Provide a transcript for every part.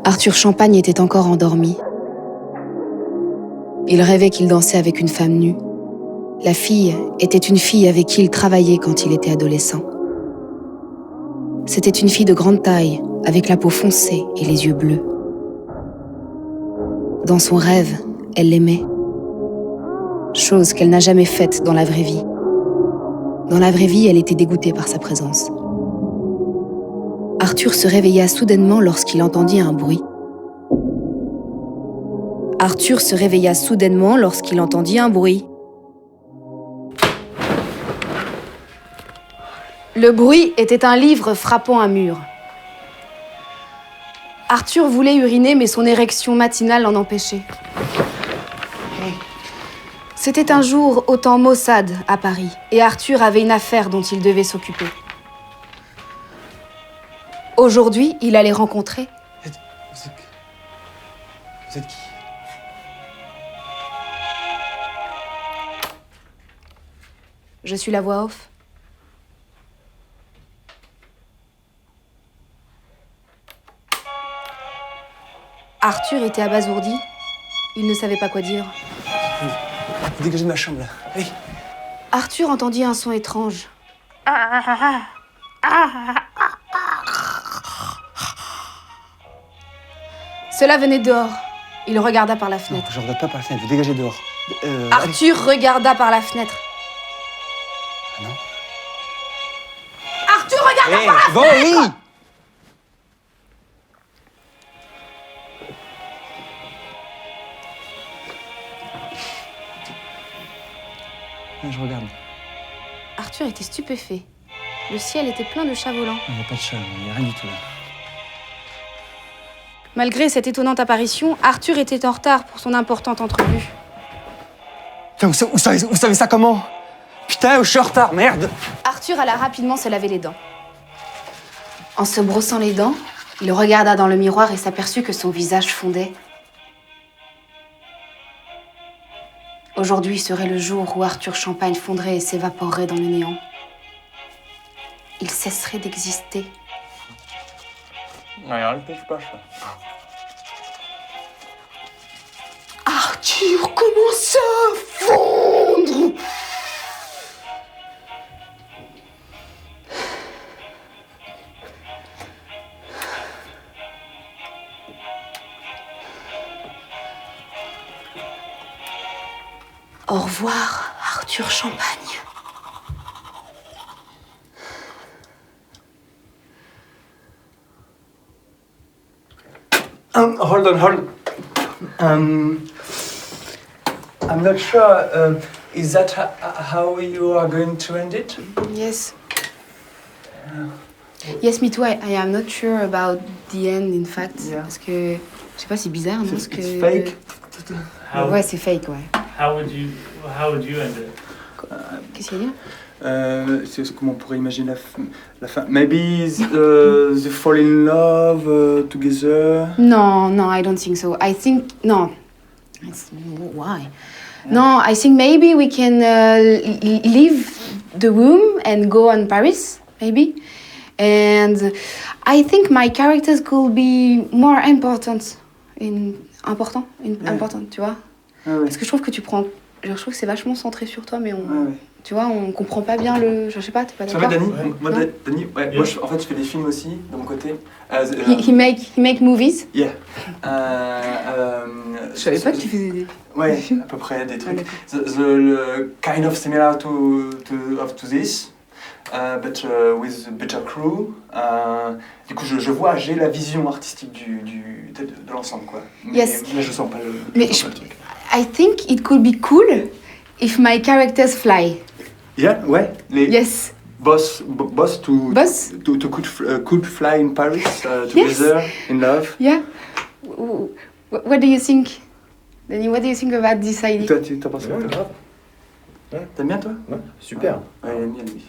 Arthur Champagne était encore endormi. Il rêvait qu'il dansait avec une femme nue. La fille était une fille avec qui il travaillait quand il était adolescent. C'était une fille de grande taille, avec la peau foncée et les yeux bleus. Dans son rêve, elle l'aimait. Chose qu'elle n'a jamais faite dans la vraie vie. Dans la vraie vie, elle était dégoûtée par sa présence. Arthur se réveilla soudainement lorsqu'il entendit un bruit. Arthur se réveilla soudainement lorsqu'il entendit un bruit. Le bruit était un livre frappant un mur. Arthur voulait uriner, mais son érection matinale l'en empêchait. C'était un jour au temps Mossad à Paris, et Arthur avait une affaire dont il devait s'occuper. Aujourd'hui, il allait rencontrer... Vous êtes qui? Je suis la voix off. Arthur était abasourdi. Il ne savait pas quoi dire. Vous dégagez de ma chambre, là. Allez. Arthur entendit un son étrange. Cela venait dehors. Il regarda par la fenêtre. Non, je regarde pas par la fenêtre, vous dégagez dehors. Arthur regarda par la fenêtre. Ah non. Arthur regarda par la fenêtre. Bon, oui. Je regarde. Arthur était stupéfait. Le ciel était plein de chats volants. Il n'y a pas de chat, il n'y a rien du tout là. Malgré cette étonnante apparition, Arthur était en retard pour son importante entrevue. Putain, vous savez ça comment? Putain, je suis en retard, merde! Arthur alla rapidement se laver les dents. En se brossant les dents, il regarda dans le miroir et s'aperçut que son visage fondait. Aujourd'hui serait le jour où Arthur Champagne fondrait et s'évaporerait dans le néant. Il cesserait d'exister. Arthur commença à fondre. Au revoir, Arthur Champagne. Hold on. I'm not sure. Is that how you are going to end it? Yes. Yes, me too. I am not sure about the end, in fact. Yeah. Parce que, je sais pas, c'est bizarre, non? Parce que... It's fake. Ouais, c'est fake, ouais. How would you end it? Qu'est-ce qu'il y a? C'est comment on pourrait imaginer la fin. Maybe they fall in love together. No, I don't think so. I think, no. Why? No, I think maybe we can leave the room and go on Paris, maybe. And I think my characters could be more important. Important, tu vois? Ah ouais. Parce que je trouve que tu prends... Je trouve que c'est vachement centré sur toi, mais on... Ah ouais. Tu vois, on comprend pas bien le... Je sais pas, t'es pas Tu d'accord? vois, Dani, Ouais. moi, Non. Dani, ouais, moi en fait je fais des films aussi de mon côté. He make movies. Yeah. Je savais pas que tu faisais des... Ouais, à peu près des trucs. Ah, The kind of similar to this, but with a better crew. Du coup, j'ai la vision artistique de l'ensemble, quoi. Mais, Yes. mais je sens pas le, Mais je sens pas le truc. I think it could be cool if my characters fly. Yeah, ouais. Les Yes. boss to could fly in Paris together in love. Yeah. What do you think? Danny, what do you think about this idea? Toi, tu t'en penses quoi? Ouais, grave. T'aimes bien toi? Ouais, super. Ouais, il aime bien lui.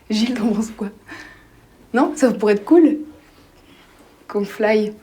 Gilles, t'en penses quoi? Non? Ça pourrait être cool? Qu'on fly.